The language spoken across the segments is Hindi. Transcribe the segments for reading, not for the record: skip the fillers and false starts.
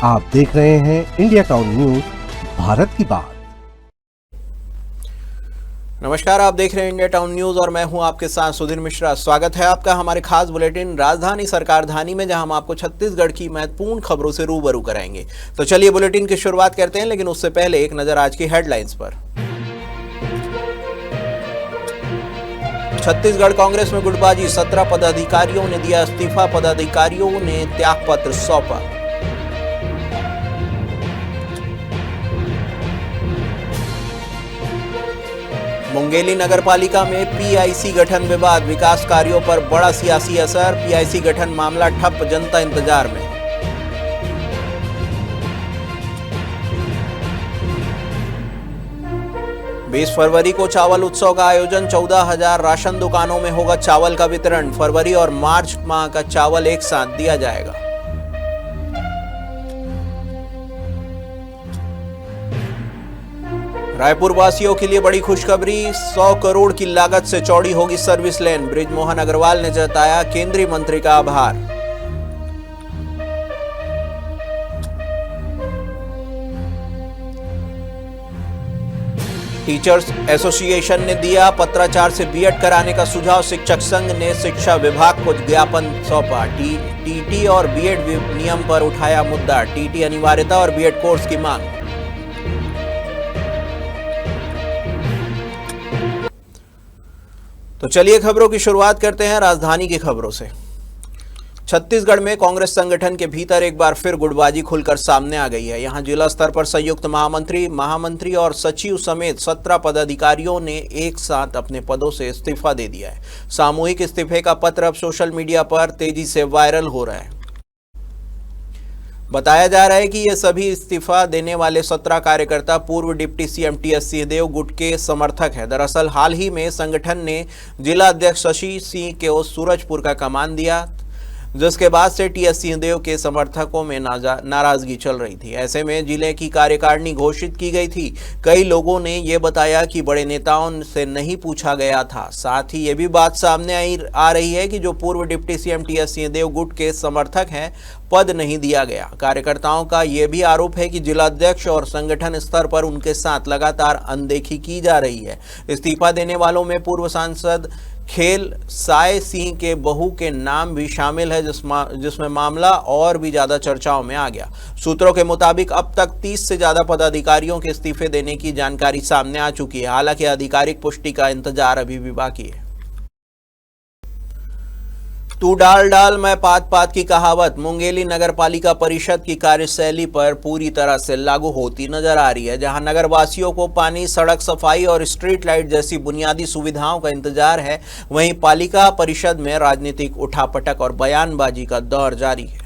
आप देख रहे हैं इंडिया टाउन न्यूज, भारत की बात। नमस्कार, आप देख रहे हैं इंडिया टाउन न्यूज और मैं हूं आपके साथ सुधीर मिश्रा। स्वागत है आपका हमारे खास बुलेटिन राजधानी सरकारधानी में, जहां हम आपको छत्तीसगढ़ की महत्वपूर्ण खबरों से रूबरू कराएंगे। तो चलिए बुलेटिन की शुरुआत करते हैं, लेकिन उससे पहले एक नजर आज की हेडलाइंस पर। छत्तीसगढ़ कांग्रेस में गुटबाजी, 17 पदाधिकारियों ने दिया इस्तीफा, पदाधिकारियों ने त्यागपत्र सौंपा। मुंगेली नगरपालिका में पीआईसी गठन विवाद, विकास कार्यों पर बड़ा सियासी असर, पीआईसी गठन मामला ठप, जनता इंतजार में। बीस फरवरी को चावल उत्सव का आयोजन, 14,000 राशन दुकानों में होगा चावल का वितरण। फरवरी और मार्च माह का चावल एक साथ दिया जाएगा। रायपुर वासियों के लिए बड़ी खुशखबरी, 100 करोड़ की लागत से चौड़ी होगी सर्विस लेन। बृजमोहन अग्रवाल ने जताया केंद्रीय मंत्री का आभार। टीचर्स एसोसिएशन ने दिया पत्राचार से बीएड कराने का सुझाव, शिक्षक संघ ने शिक्षा विभाग को ज्ञापन सौंपा। टीटी और बीएड नियम पर उठाया मुद्दा, टीटी अनिवार्यता और बीएड कोर्स की मांग। तो चलिए खबरों की शुरुआत करते हैं राजधानी की खबरों से। छत्तीसगढ़ में कांग्रेस संगठन के भीतर एक बार फिर गुटबाजी खुलकर सामने आ गई है। यहां जिला स्तर पर संयुक्त महामंत्री और सचिव समेत 17 पदाधिकारियों ने एक साथ अपने पदों से इस्तीफा दे दिया है। सामूहिक इस्तीफे का पत्र अब सोशल मीडिया पर तेजी से वायरल हो रहा है। बताया जा रहा है कि ये सभी इस्तीफा देने वाले 17 कार्यकर्ता पूर्व डिप्टी सीएम टीएस सिंहदेव गुट के समर्थक हैं। दरअसल हाल ही में संगठन ने जिला अध्यक्ष शशि सिंह को सूरजपुर का कमान दिया, जिसके बाद से टीएस सिंहदेव के समर्थकों में नाराजगी चल रही थी। ऐसे में जिले की कार्यकारिणी घोषित की गई थी। कई लोगों ने ये बताया कि बड़े नेताओं से नहीं पूछा गया था। साथ ही ये भी बात सामने आ रही है कि जो पूर्व डिप्टी सीएम टीएस सिंहदेव गुट के समर्थक हैं, पद नहीं दिया गया। कार्यकर्ताओं का यह भी आरोप है कि जिलाध्यक्ष और संगठन स्तर पर उनके साथ लगातार अनदेखी की जा रही है। इस्तीफा देने वालों में पूर्व सांसद खेल साय सिंह के बहू के नाम भी शामिल है, जिसमें मामला और भी ज्यादा चर्चाओं में आ गया। सूत्रों के मुताबिक अब तक 30 से ज्यादा पदाधिकारियों के इस्तीफे देने की जानकारी सामने आ चुकी है। हालांकि आधिकारिक पुष्टि का इंतजार अभी भी बाकी है। तू डाल डाल मैं पात पात की कहावत मुंगेली नगरपालिका परिषद की कार्यशैली पर पूरी तरह से लागू होती नजर आ रही है। जहां नगरवासियों को पानी, सड़क सफाई और स्ट्रीट लाइट जैसी बुनियादी सुविधाओं का इंतजार है, वहीं पालिका परिषद में राजनीतिक उठापटक और बयानबाजी का दौर जारी है।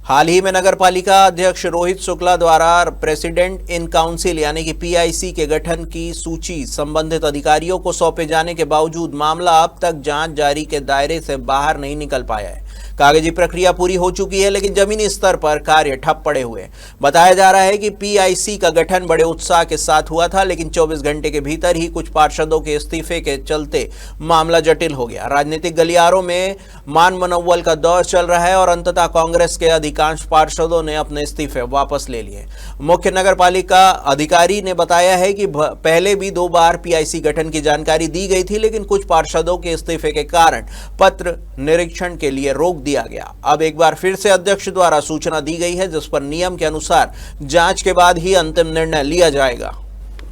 हाल ही में नगरपालिका अध्यक्ष रोहित शुक्ला द्वारा प्रेसिडेंट इन काउंसिल यानी कि पीआईसी के गठन की सूची संबंधित अधिकारियों को सौंपे जाने के बावजूद मामला अब तक जांच जारी के दायरे से बाहर नहीं निकल पाया है। कागजी प्रक्रिया पूरी हो चुकी है, लेकिन जमीनी स्तर पर कार्य ठप पड़े हुए हैं। बताया जा रहा है कि पीआईसी का गठन बड़े उत्साह के साथ हुआ था, लेकिन 24 घंटे के भीतर ही कुछ पार्षदों के इस्तीफे के चलते मामला जटिल हो गया। राजनीतिक गलियारों में मान मनोवल का दौर चल रहा है और अंततः कांग्रेस के अधिकांश पार्षदों ने अपने इस्तीफे वापस ले लिए। मुख्य नगरपालिका अधिकारी ने बताया है कि पहले भी 2 बार पीआईसी गठन की जानकारी दी गई थी, लेकिन कुछ पार्षदों के इस्तीफे के कारण पत्र निरीक्षण के लिए रोक दिया गया। अब एक बार फिर से अध्यक्ष द्वारा सूचना दी गई है, जिस पर नियम के अनुसार जांच के बाद ही अंतिम निर्णय लिया जाएगा।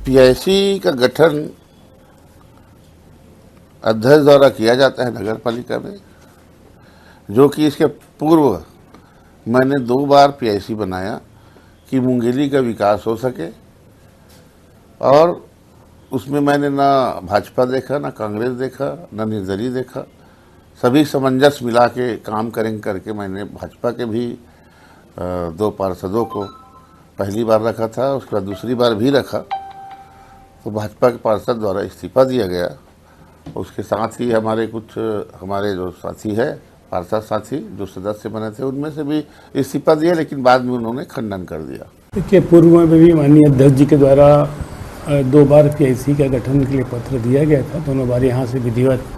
पीआईसी का गठन अध्यक्ष द्वारा किया जाता है नगर पालिका में, जो कि इसके पूर्व मैंने 2 बार पीआईसी बनाया कि मुंगेली का विकास हो सके, और उसमें मैंने ना भाजपा देखा, ना कांग्रेस देखा, ना निर्दलीय देखा। सभी सामंजस्य मिला के काम करेंगे करके मैंने भाजपा के भी 2 पार्षदों को पहली बार रखा था, उसके बाद दूसरी बार भी रखा, तो भाजपा के पार्षद द्वारा इस्तीफा दिया गया। उसके साथ ही हमारे जो साथी है, पार्षद साथी जो सदस्य बने थे, उनमें से भी इस्तीफा दिया, लेकिन बाद में उन्होंने खंडन कर दिया। देखिए, पूर्व में भी माननीय अध्यक्ष जी के द्वारा 2 बार पीआईसी का गठन के लिए पत्र दिया गया था। दोनों बार यहाँ से विधिवत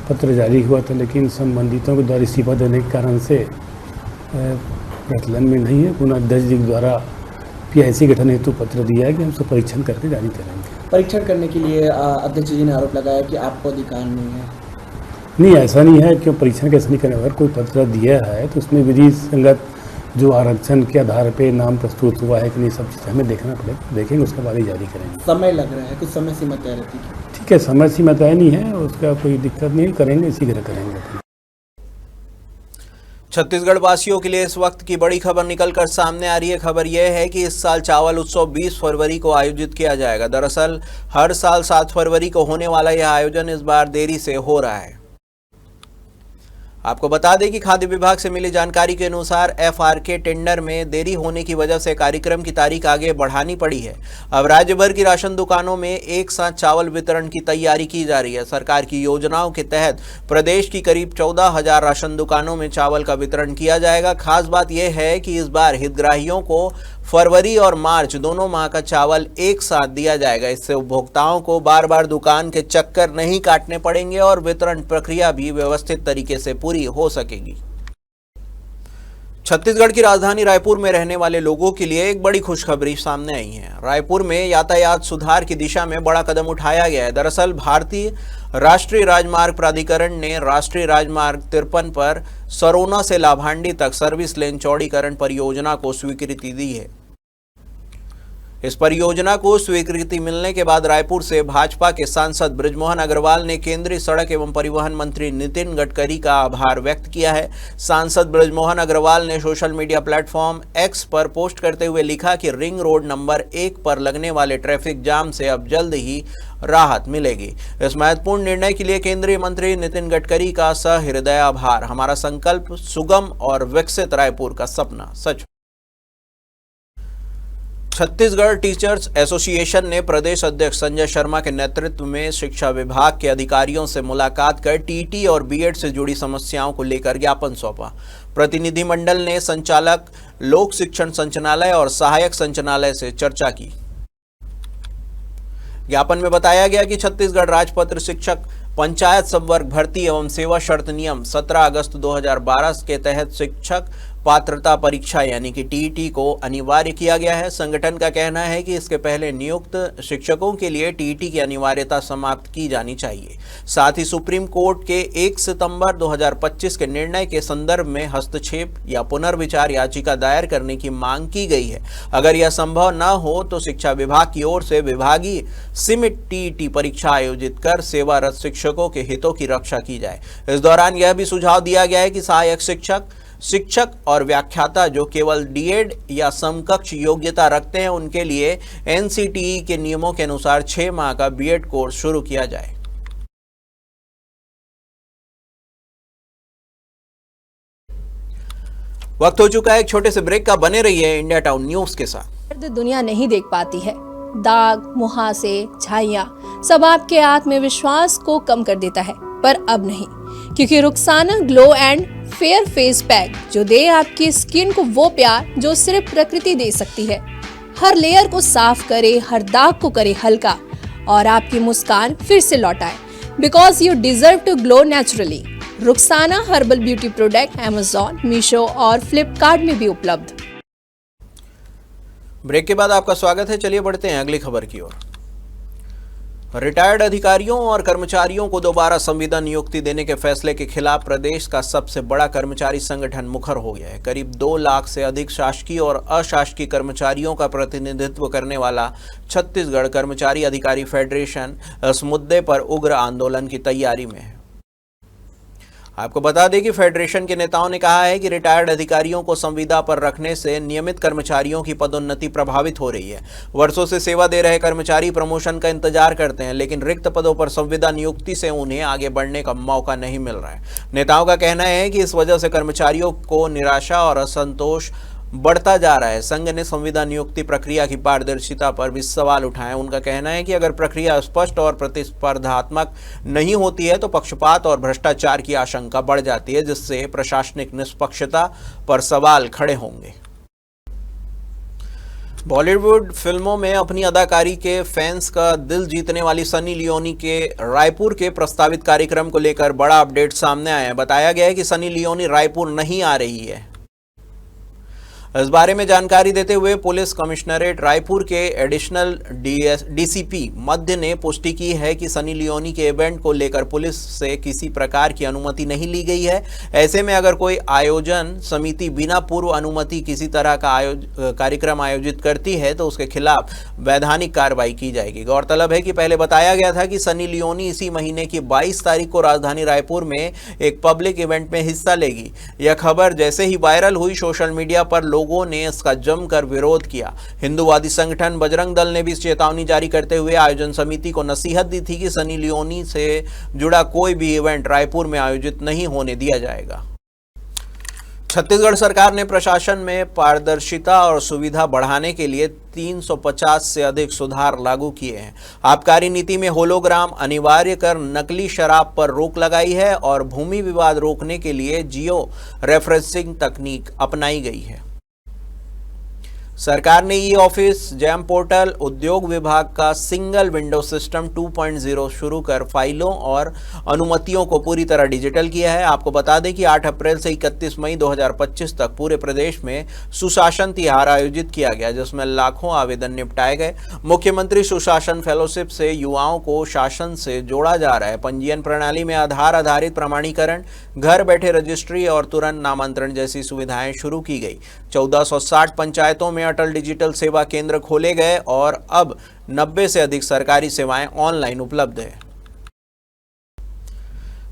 पत्र जारी हुआ था, लेकिन संबंधितों के द्वारा इस्तीफा देने के कारण से प्रचलन में नहीं है। पुनः अध्यक्ष जी द्वारा PIC गठन हेतु पत्र दिया है कि हम सब परीक्षण करके जारी करेंगे। परीक्षण करने के लिए अध्यक्ष जी ने आरोप लगाया कि आपको अधिकार नहीं है। नहीं, ऐसा नहीं है। क्यों परीक्षण कैसे नहीं करने? अगर कोई पत्र दिया है तो उसमें विधि संगत जो आरक्षण के आधार पे नाम प्रस्तुत हुआ है कि नहीं, सब चीज़ हमें देखना पड़ेगा। देखेंगे, उसके बाद ही जारी करेंगे। समय लग रहा है, कुछ समय सीमा तय रहती है। ठीक है, समय सीमा तय नहीं है, उसका कोई दिक्कत नहीं, करेंगे, शीघ्र करेंगे। छत्तीसगढ़ वासियों के लिए इस वक्त की बड़ी खबर निकलकर सामने आ रही है। खबर यह है कि इस साल चावल उत्सव 20 फरवरी को आयोजित किया जाएगा। दरअसल हर साल 7 फरवरी को होने वाला यह आयोजन इस बार देरी से हो रहा है। आपको बता दें कि खाद्य विभाग से मिली जानकारी के अनुसार FRK टेंडर में देरी होने की वजह से कार्यक्रम की तारीख आगे बढ़ानी पड़ी है। अब राज्य भर की राशन दुकानों में एक साथ चावल वितरण की तैयारी की जा रही है। सरकार की योजनाओं के तहत प्रदेश की करीब 14,000 राशन दुकानों में चावल का वितरण किया जाएगा। खास बात यह है कि इस बार हितग्राहियों को फरवरी और मार्च दोनों माह का चावल एक साथ दिया जाएगा। इससे उपभोक्ताओं को बार बार दुकान के चक्कर नहीं काटने पड़ेंगे और वितरण प्रक्रिया भी व्यवस्थित तरीके से पूरी हो सकेगी। छत्तीसगढ़ की राजधानी रायपुर में रहने वाले लोगों के लिए एक बड़ी खुशखबरी सामने आई है। रायपुर में यातायात सुधार की दिशा में बड़ा कदम उठाया गया है। दरअसल भारतीय राष्ट्रीय राजमार्ग प्राधिकरण ने राष्ट्रीय राजमार्ग 53 पर सरोना से लाभांडी तक सर्विस लेन चौड़ीकरण परियोजना को स्वीकृति दी है। इस परियोजना को स्वीकृति मिलने के बाद रायपुर से भाजपा के सांसद बृजमोहन अग्रवाल ने केंद्रीय सड़क एवं परिवहन मंत्री नितिन गडकरी का आभार व्यक्त किया है। सांसद बृजमोहन अग्रवाल ने सोशल मीडिया प्लेटफॉर्म X पर पोस्ट करते हुए लिखा कि रिंग रोड नंबर 1 पर लगने वाले ट्रैफिक जाम से अब जल्द ही राहत मिलेगी। इस महत्वपूर्ण निर्णय के लिए केंद्रीय मंत्री नितिन गडकरी का सहृदय आभार। हमारा संकल्प सुगम और विकसित रायपुर का सपना सच। छत्तीसगढ़ टीचर्स एसोसिएशन ने प्रदेश अध्यक्ष संजय शर्मा के नेतृत्व में शिक्षा विभाग के अधिकारियों से मुलाकात कर टीटी और बीएड से जुड़ी समस्याओं को लेकर ज्ञापन सौंपा। प्रतिनिधिमंडल ने संचालक लोक शिक्षण संचालनालय और सहायक संचालनालय से चर्चा की। ज्ञापन में बताया गया कि छत्तीसगढ़ राजपत्र शिक्षक पंचायत संवर्ग भर्ती एवं सेवा शर्त नियम 17 अगस्त 2012 के तहत शिक्षक पात्रता परीक्षा यानी कि टीईटी को अनिवार्य किया गया है। संगठन का कहना है कि इसके पहले नियुक्त शिक्षकों के लिए टीईटी की अनिवार्यता समाप्त की जानी चाहिए। साथ ही सुप्रीम कोर्ट के 1 सितंबर 2025 के निर्णय के संदर्भ में हस्तक्षेप या पुनर्विचार याचिका दायर करने की मांग की गई है। अगर यह संभव न हो तो शिक्षा विभाग की ओर से विभागीय सीमित टीईटी परीक्षा आयोजित कर सेवारत शिक्षकों के हितों की रक्षा की जाए। इस दौरान यह भी सुझाव दिया गया है कि सहायक शिक्षक और व्याख्याता जो केवल डीएड या समकक्ष योग्यता रखते हैं उनके लिए एनसीटीई के नियमों के अनुसार 6 माह का बीएड कोर्स शुरू किया जाए। वक्त हो चुका है एक छोटे से ब्रेक का। बने रहिए इंडिया टाउन न्यूज के साथ। दुनिया नहीं देख पाती है। दाग, मुहासे, झाइयां सब आपके आत्मविश्वास को कम कर देता है, पर अब नहीं, क्योंकि Rukhsana glow and fair face pack जो दे आपकी स्किन को वो प्यार जो सिर्फ प्रकृति दे सकती है। हर लेयर को साफ करे, हर दाग को करे हल्का और आपकी मुस्कान फिर से लौटाए। Because you deserve to glow naturally. Rukhsana herbal beauty product Amazon, Meesho और फ्लिपकार्ट में भी उपलब्ध। ब्रेक के बाद आपका स्वागत है। चलिए बढ़ते हैं अगली खबर की ओर। रिटायर्ड अधिकारियों और कर्मचारियों को दोबारा संविदा नियुक्ति देने के फैसले के खिलाफ प्रदेश का सबसे बड़ा कर्मचारी संगठन मुखर हो गया है। करीब 2 लाख से अधिक शासकीय और अशासकीय कर्मचारियों का प्रतिनिधित्व करने वाला छत्तीसगढ़ कर्मचारी अधिकारी फेडरेशन इस मुद्दे पर उग्र आंदोलन की तैयारी में है। आपको बता दें कि फेडरेशन के नेताओं ने कहा है कि रिटायर्ड अधिकारियों को संविदा पर रखने से नियमित कर्मचारियों की पदोन्नति प्रभावित हो रही है। वर्षों से सेवा दे रहे कर्मचारी प्रमोशन का इंतजार करते हैं, लेकिन रिक्त पदों पर संविदा नियुक्ति से उन्हें आगे बढ़ने का मौका नहीं मिल रहा है। नेताओं का कहना है कि इस वजह से कर्मचारियों को निराशा और असंतोष बढ़ता जा रहा है। संघ ने संविदा नियुक्ति प्रक्रिया की पारदर्शिता पर भी सवाल उठाए। उनका कहना है कि अगर प्रक्रिया स्पष्ट और प्रतिस्पर्धात्मक नहीं होती है तो पक्षपात और भ्रष्टाचार की आशंका बढ़ जाती है, जिससे प्रशासनिक निष्पक्षता पर सवाल खड़े होंगे। बॉलीवुड फिल्मों में अपनी अदाकारी के फैंस का दिल जीतने वाली सनी लियोनी के रायपुर के प्रस्तावित कार्यक्रम को लेकर बड़ा अपडेट सामने आया है। बताया गया है कि सनी लियोनी रायपुर नहीं आ रही है। इस बारे में जानकारी देते हुए पुलिस कमिश्नरेट रायपुर के एडिशनल डीसीपी मध्य ने पुष्टि की है कि सनी लियोनी के इवेंट को लेकर पुलिस से किसी प्रकार की अनुमति नहीं ली गई है। ऐसे में अगर कोई आयोजन समिति बिना पूर्व अनुमति किसी तरह का कार्यक्रम आयोजित करती है तो उसके खिलाफ वैधानिक कार्रवाई की जाएगी। गौरतलब है कि पहले बताया गया था कि सनी लियोनी इसी महीने की 22 तारीख को राजधानी रायपुर में एक पब्लिक इवेंट में हिस्सा लेगी। यह खबर जैसे ही वायरल हुई, सोशल मीडिया पर लोगों ने इसका जमकर विरोध किया। हिंदूवादी संगठन बजरंग दल ने भी चेतावनी जारी करते हुए आयोजन समिति को नसीहत दी थी कि सनी लियोनी से जुड़ा कोई भी इवेंट रायपुर में आयोजित नहीं होने दिया जाएगा। छत्तीसगढ़ सरकार ने प्रशासन में पारदर्शिता और सुविधा बढ़ाने के लिए 350 से अधिक सुधार लागू किए हैं। आबकारी नीति में होलोग्राम अनिवार्य कर नकली शराब पर रोक लगाई है और भूमि विवाद रोकने के लिए जियो रेफरेंसिंग तकनीक अपनाई गई है। सरकार ने ई ऑफिस, जैम पोर्टल, उद्योग विभाग का सिंगल विंडो सिस्टम 2.0 शुरू कर फाइलों और अनुमतियों को पूरी तरह डिजिटल किया है। आपको बता दें कि 8 अप्रैल से 31 मई 2025 तक पूरे प्रदेश में सुशासन तिहार आयोजित किया गया, जिसमें लाखों आवेदन निपटाए गए। मुख्यमंत्री सुशासन फेलोशिप से युवाओं को शासन से जोड़ा जा रहा है। पंजीयन प्रणाली में आधार आधारित प्रमाणीकरण, घर बैठे रजिस्ट्री और तुरंत नामांतरण जैसी सुविधाएं शुरू की गई। 1460 पंचायतों में अटल डिजिटल सेवा केंद्र खोले गए और अब 90 से अधिक सरकारी सेवाएं ऑनलाइन उपलब्ध है।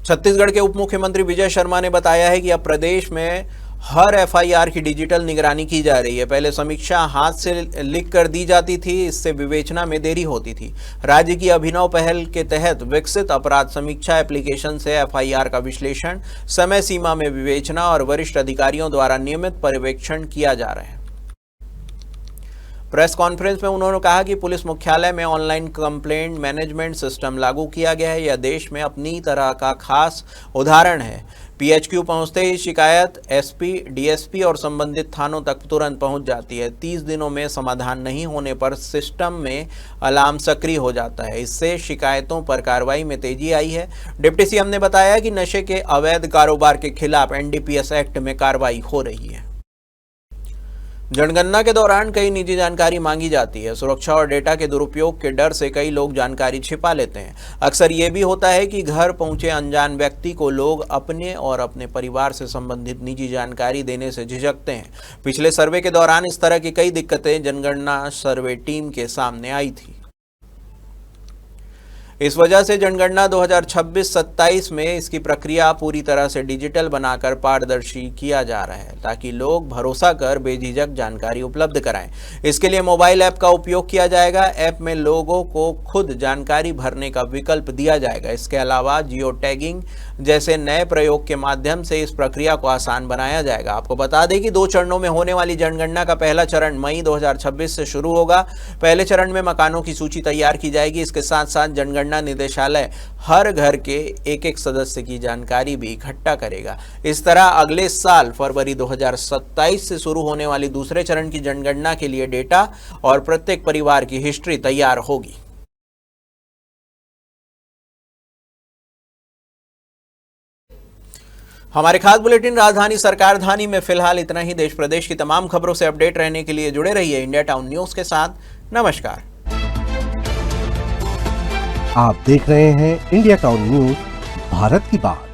छत्तीसगढ़ के उप मुख्यमंत्री विजय शर्मा ने बताया है कि अब प्रदेश में हर एफआईआर की डिजिटल निगरानी की जा रही है। पहले समीक्षा हाथ से लिख कर दी जाती थी, इससे विवेचना में देरी होती थी। राज्य की अभिनव पहल के तहत विकसित अपराध समीक्षा एप्लीकेशन से एफआईआर का विश्लेषण, समय सीमा में विवेचना और वरिष्ठ अधिकारियों द्वारा नियमित पर्यवेक्षण किया जा रहा है। प्रेस कॉन्फ्रेंस में उन्होंने कहा कि पुलिस मुख्यालय में ऑनलाइन कंप्लेंट मैनेजमेंट सिस्टम लागू किया गया है। यह देश में अपनी तरह का खास उदाहरण है। पीएचक्यू पहुंचते ही शिकायत एसपी, डीएसपी और संबंधित थानों तक तुरंत पहुंच जाती है। 30 दिनों में समाधान नहीं होने पर सिस्टम में अलार्म सक्रिय हो जाता है। इससे शिकायतों पर कार्रवाई में तेजी आई है। डिप्टी सीएम ने बताया कि नशे के अवैध कारोबार के खिलाफ एनडीपीएस एक्ट में कार्रवाई हो रही है। जनगणना के दौरान कई निजी जानकारी मांगी जाती है। सुरक्षा और डेटा के दुरुपयोग के डर से कई लोग जानकारी छिपा लेते हैं। अक्सर ये भी होता है कि घर पहुंचे अनजान व्यक्ति को लोग अपने और अपने परिवार से संबंधित निजी जानकारी देने से झिझकते हैं। पिछले सर्वे के दौरान इस तरह की कई दिक्कतें जनगणना सर्वे टीम के सामने आई थी। इस वजह से जनगणना 2026-27 में इसकी प्रक्रिया पूरी तरह से डिजिटल बनाकर पारदर्शी किया जा रहा है, ताकि लोग भरोसा कर बेझिझक जानकारी उपलब्ध कराएं। इसके लिए मोबाइल ऐप का उपयोग किया जाएगा। ऐप में लोगों को खुद जानकारी भरने का विकल्प दिया जाएगा। इसके अलावा जियो टैगिंग जैसे नए प्रयोग के माध्यम से इस प्रक्रिया को आसान बनाया जाएगा। आपको बता दें कि 2 चरणों में होने वाली जनगणना का पहला चरण मई 2026 से शुरू होगा। पहले चरण में मकानों की सूची तैयार की जाएगी। इसके साथ साथ जनगणना निदेशालय हर घर के एक सदस्य की जानकारी भी इकट्ठा करेगा। इस तरह अगले साल फरवरी 2027 से शुरू होने वाली दूसरे चरण की जनगणना के लिए डेटा और प्रत्येक परिवार की हिस्ट्री तैयार होगी। हमारे खास बुलेटिन राजधानी सरकारधानी में फिलहाल इतना ही। देश प्रदेश की तमाम खबरों से अपडेट रहने के लिए जुड़े रहिए इंडिया टाउन न्यूज के साथ। नमस्कार। आप देख रहे हैं इंडिया टाउन न्यूज, भारत की बात।